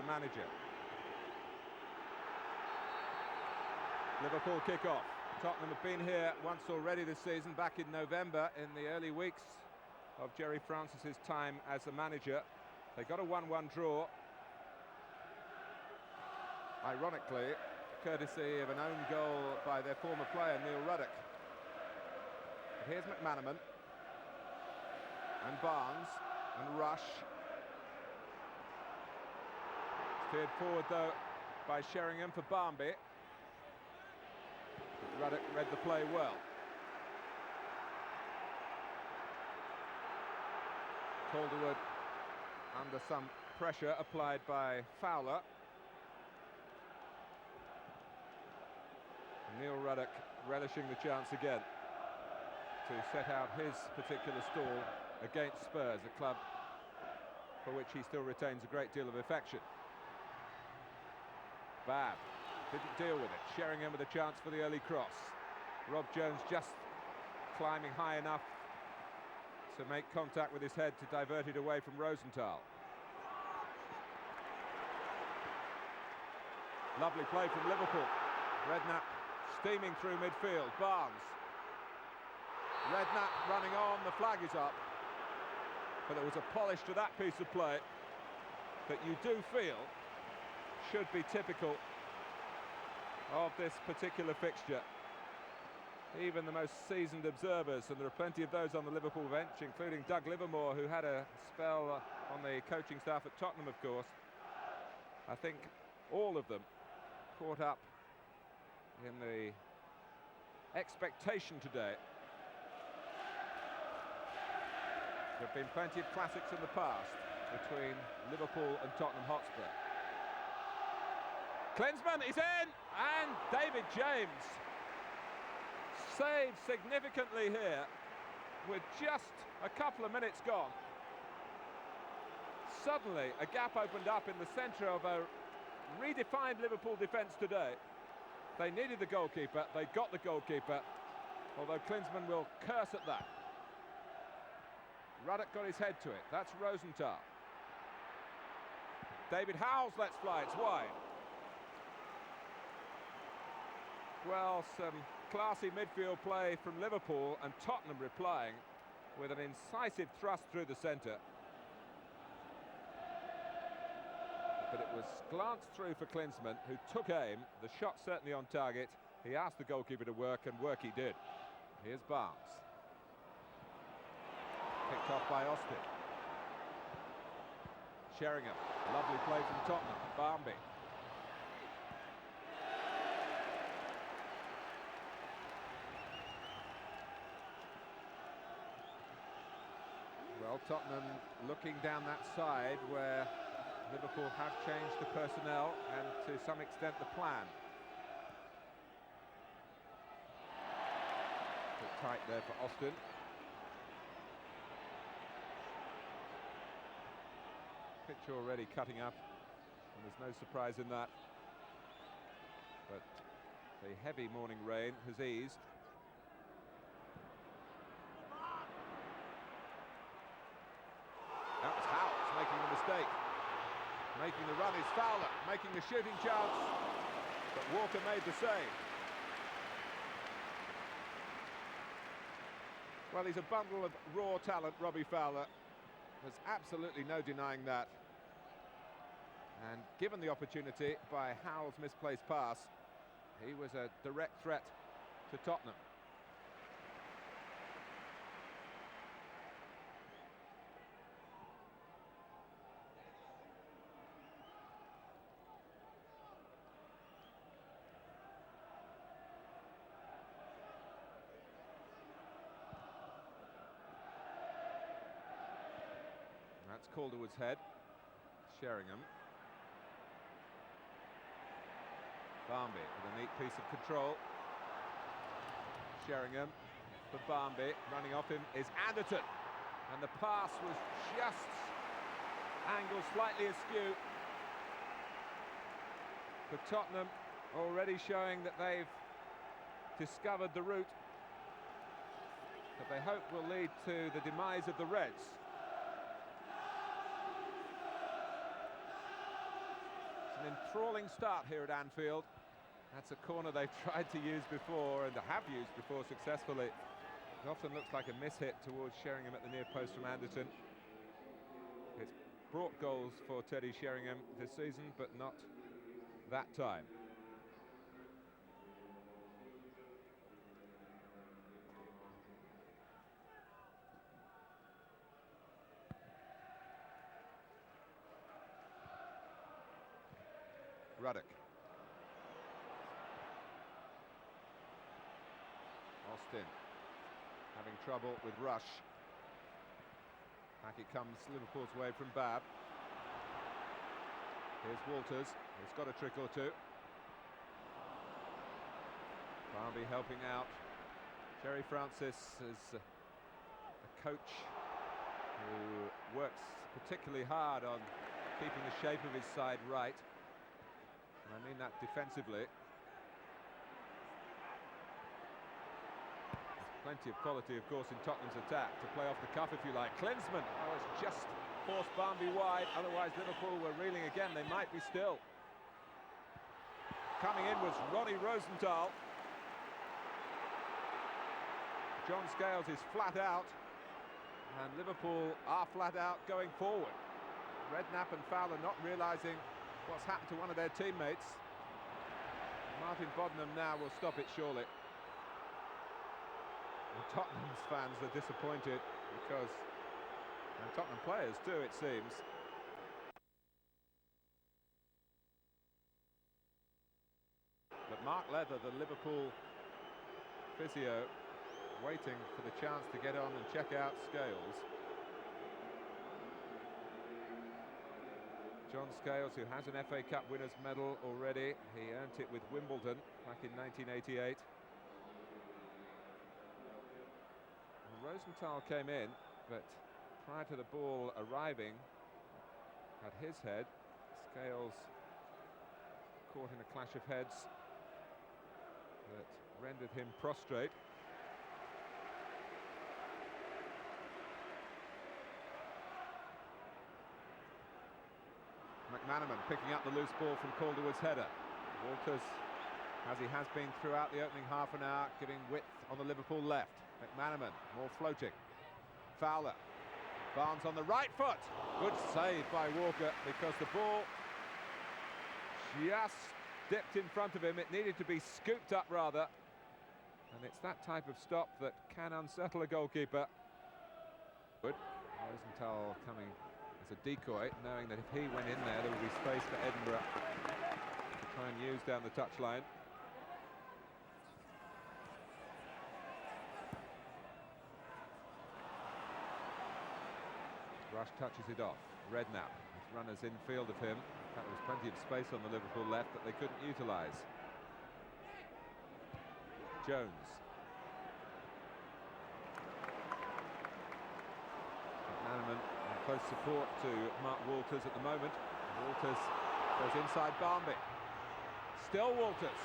manager. Liverpool kick-off. Tottenham have been here once already this season, back in November, in the early weeks of Gerry Francis's time as a manager. They got a 1-1 draw, ironically, courtesy of an own goal by their former player, Neil Ruddock. But here's McManaman, and Barnes, and Rush. Steered forward, though, by Sheringham for Barmby. Ruddock read the play well. Calderwood under some pressure applied by Fowler. Neil Ruddock relishing the chance again to set out his particular stall against Spurs, a club for which he still retains a great deal of affection. Babb didn't deal with it. Sheringham with a chance for the early cross. Rob Jones just climbing high enough to make contact with his head to divert it away from Rosenthal. Lovely play from Liverpool. Redknapp steaming through midfield. Barnes. Redknapp running on, the flag is up. But there was a polish to that piece of play that you do feel should be typical of this particular fixture. Even the most seasoned observers, and there are plenty of those on the Liverpool bench, including Doug Livermore, who had a spell on the coaching staff at Tottenham, of course. I think all of them caught up in the expectation today. There have been plenty of classics in the past between Liverpool and Tottenham Hotspur. Klinsmann is in, and David James saved significantly here with just a couple of minutes gone. Suddenly a gap opened up in the centre of a redefined Liverpool defence today. They needed the goalkeeper, they got the goalkeeper, although Klinsmann will curse at that. Ruddock got his head to it, that's Rosenthal. David Howells lets fly, it's wide. Well, some classy midfield play from Liverpool, and Tottenham replying with an incisive thrust through the centre. But it was glanced through for Klinsmann, who took aim. The shot certainly on target. He asked the goalkeeper to work, and work he did. Here's Barnes. Picked off by Austin. Sheringham, lovely play from Tottenham. Barmby. Well, Tottenham looking down that side where Liverpool have changed the personnel and to some extent the plan. Bit tight there for Austin. Pitch already cutting up, and there's no surprise in that. But the heavy morning rain has eased. That was Howells making the mistake. Making the run is Fowler, making the shooting chance, but Walker made the save. Well, he's a bundle of raw talent, Robbie Fowler. There's absolutely no denying that. And given the opportunity by Howell's misplaced pass, he was a direct threat to Tottenham. That's Calderwood's head. Sheringham. Barmby with a neat piece of control. Sheringham for Barmby. Running off him is Anderton. And the pass was just angled slightly askew. For Tottenham, already showing that they've discovered the route that they hope will lead to the demise of the Reds. An enthralling start here at Anfield. That's a corner they've tried to use before and have used before successfully. It often looks like a mishit towards Sheringham at the near post from Anderton. It's brought goals for Teddy Sheringham this season, but not that time. Ruddock. Austin having trouble with Rush. Back it comes Liverpool's way from Babb. Here's Walters. He's got a trick or two. Barnby helping out. Jerry Francis is a coach who works particularly hard on keeping the shape of his side right. And I mean that defensively. There's plenty of quality, of course, in Tottenham's attack to play off the cuff, if you like. Klinsmann, oh, it's just forced Barnby wide, otherwise Liverpool were reeling again. They might be still. Coming in was Ronnie Rosenthal. John Scales is flat out, and Liverpool are flat out going forward. Redknapp and Fowler not realising what's happened to one of their teammates. Martin Boddenham now will stop it, surely. And Tottenham's fans are disappointed because, and Tottenham players too, it seems. But Mark Leather, the Liverpool physio, waiting for the chance to get on and check out Scales. John Scales, who has an FA Cup winners' medal already. He earned it with Wimbledon back in 1988. And Rosenthal came in, but prior to the ball arriving at his head, Scales caught in a clash of heads that rendered him prostrate. McManaman picking up the loose ball from Calderwood's header. Walters, as he has been throughout the opening half an hour, giving width on the Liverpool left. McManaman, more floating. Fowler. Barnes on the right foot. Good save by Walker, because the ball just dipped in front of him. It needed to be scooped up, rather. And it's that type of stop that can unsettle a goalkeeper. Good. Rosenthal coming as a decoy, knowing that if he went in there, there would be space for Edinburgh to try and use down the touchline. Rush touches it off. Redknapp, with runners in field of him. There was plenty of space on the Liverpool left that they couldn't utilise. Jones. McManaman in close support to Mark Walters at the moment. Walters goes inside Barnby. Still Walters.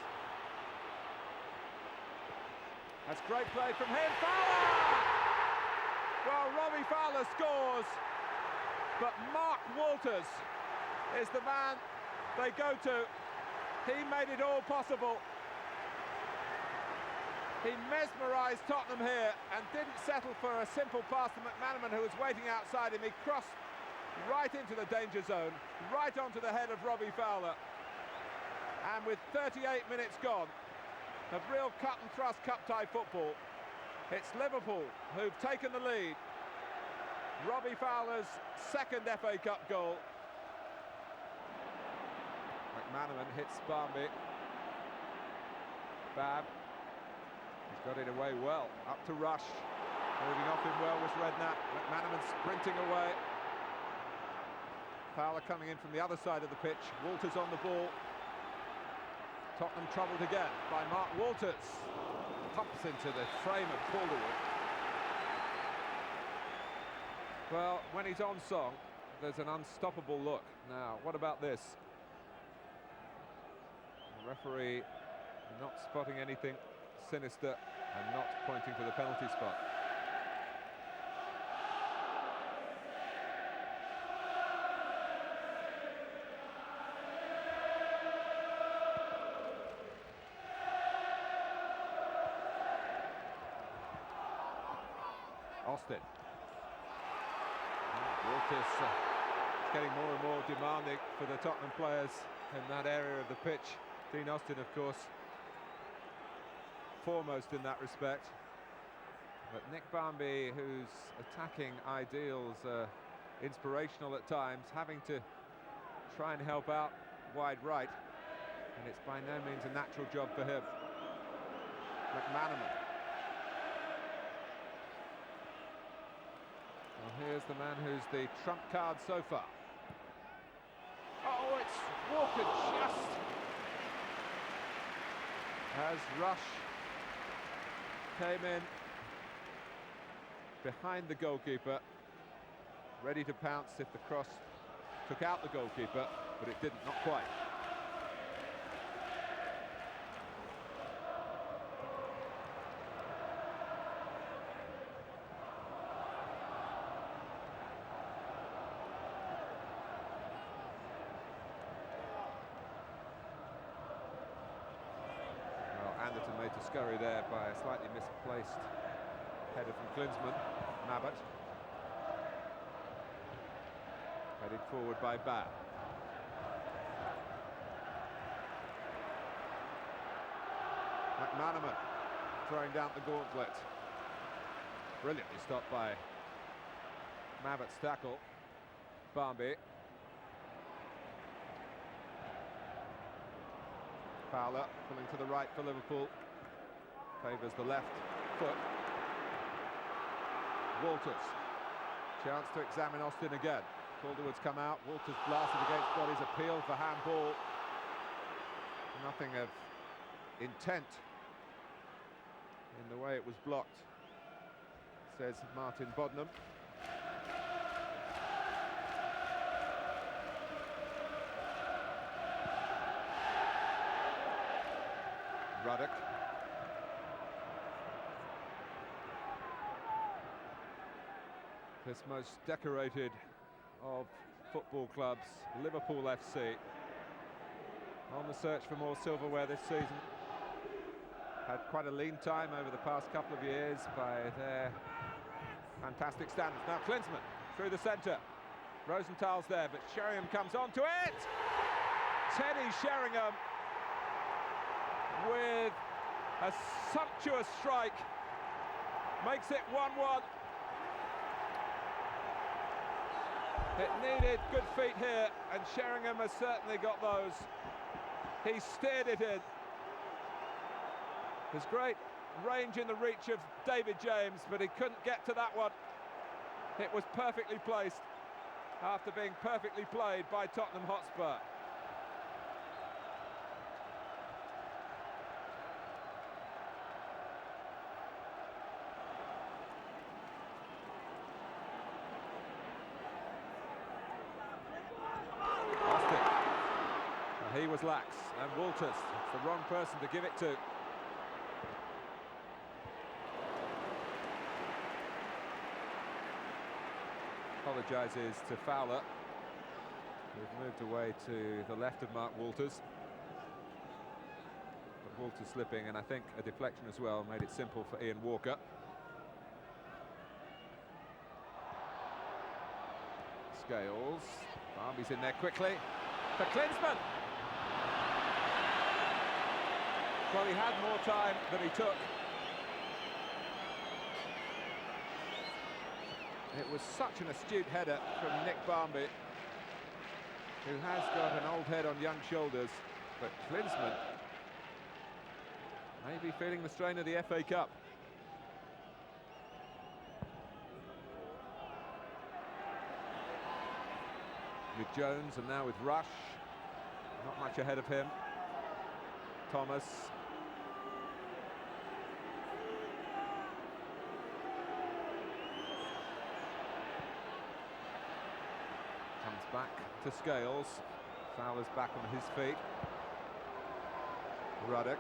That's great play from him. Fowler! Well, Robbie Fowler scores, but Mark Walters is the man they go to. He made it all possible. He mesmerised Tottenham here and didn't settle for a simple pass to McManaman, who was waiting outside him. He crossed right into the danger zone, right onto the head of Robbie Fowler. And with 38 minutes gone of real cut-and-thrust cup-tie football, it's Liverpool who've taken the lead. Robbie Fowler's second FA Cup goal. McManaman hits Barnby. Babb. He's got it away well. Up to Rush. Moving off him well was Redknapp. McManaman sprinting away. Fowler coming in from the other side of the pitch. Walters on the ball. Tottenham troubled again by Mark Walters. Pumps into the frame of Calderwood. Well, when he's on song, there's an unstoppable look. Now, what about this? The referee not spotting anything sinister and not pointing to the penalty spot. Austin. Walters getting more and more demanding for the Tottenham players in that area of the pitch. Dean Austin, of course, foremost in that respect. But Nick Barmby, whose attacking ideals are inspirational at times, having to try and help out wide right, and it's by no means a natural job for him. McManaman. Well, here's the man who's the trump card so far. Oh, it's Walker just as Rush came in behind the goalkeeper, ready to pounce if the cross took out the goalkeeper, but it didn't, not quite. Well, Anderton made to scurry there by a slightly misplaced header from Klinsmann. Mabbutt. Headed forward by Ba. McManaman throwing down the gauntlet. Brilliantly stopped by Mabbutt's tackle. Barmby. Fowler pulling to the right for Liverpool. Favours the left foot. Walters. Chance to examine Austin again. Calderwood's come out. Walters blasted against bodies. Appeal for handball. Nothing of intent in the way it was blocked, says Martin Bodnam. Ruddock. This most decorated of football clubs, Liverpool FC, on the search for more silverware this season. Had quite a lean time over the past couple of years by their fantastic standards. Now Klinsmann through the centre. Rosenthal's there, but Sheringham comes onto it! Teddy Sheringham with a sumptuous strike makes it 1-1. It needed good feet here, and Sheringham has certainly got those. He steered it in. There's great range in the reach of David James, but he couldn't get to that one. It was perfectly placed after being perfectly played by Tottenham Hotspur. He was lax, and Walters, it's the wrong person to give it to. Apologises to Fowler, who've moved away to the left of Mark Walters. But Walters slipping, and I think a deflection as well, made it simple for Ian Walker. Scales, Barmby's in there quickly, for Klinsmann! Well, he had more time than he took. It was such an astute header from Nick Barmby, who has got an old head on young shoulders, but Klinsmann may be feeling the strain of the FA Cup. With Jones and now with Rush, not much ahead of him. Thomas. Back to Scales. Fowler's back on his feet. Ruddock.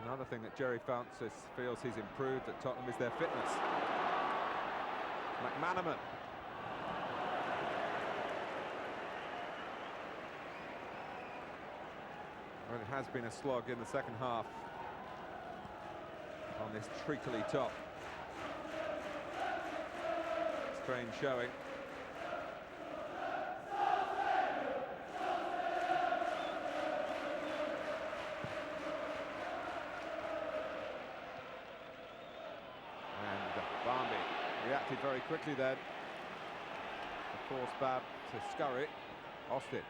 Another thing that Jerry Francis feels he's improved at Tottenham is their fitness. McManaman. Well, it has been a slog in the second half on this treacly top. Strange showing. And Barnby reacted very quickly then. The force Bab to scurry. Austin.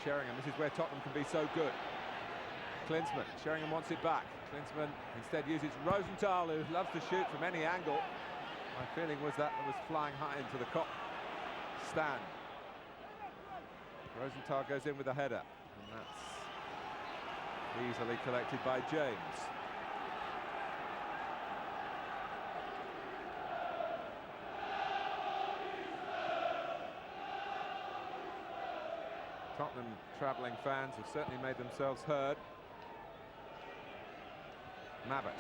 Sheringham, this is where Tottenham can be so good. Klinsmann, Sheringham wants it back. Klinsmann instead uses Rosenthal, who loves to shoot from any angle. My feeling was that it was flying high into the cop stand. Rosenthal goes in with a header, and that's easily collected by James. Tottenham travelling fans have certainly made themselves heard. Mabbott.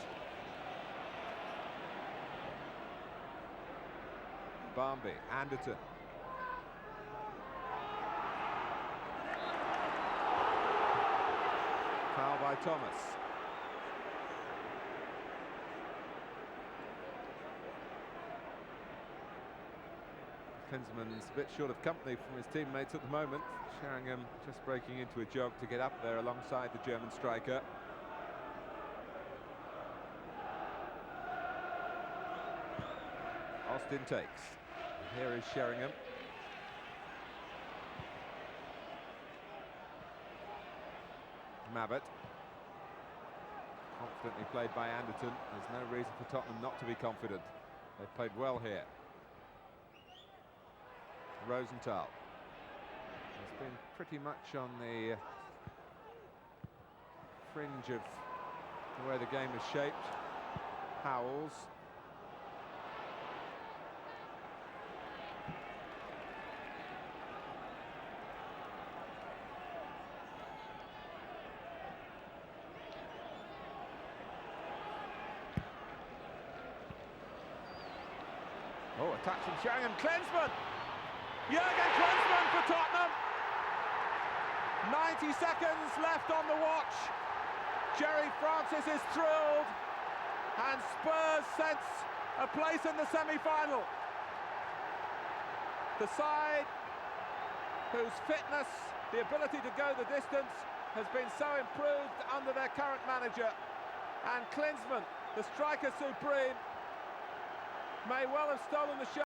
Barnby, Anderton. Foul by Thomas. Klinsmann's a bit short of company from his teammates at the moment. Sheringham just breaking into a jog to get up there alongside the German striker. Austin takes. Here is Sheringham. Mabbott. Confidently played by Anderton. There's no reason for Tottenham not to be confident. They've played well here. Rosenthal has been pretty much on the fringe of the way the game is shaped. Howells. Oh, attack from Sheringham. Klinsmann! Jurgen Klinsmann for Tottenham. 90 seconds left on the watch. Jerry Francis is thrilled, and Spurs sense a place in the semi-final. The side whose fitness, the ability to go the distance, has been so improved under their current manager. And Klinsmann, the striker supreme, may well have stolen the show.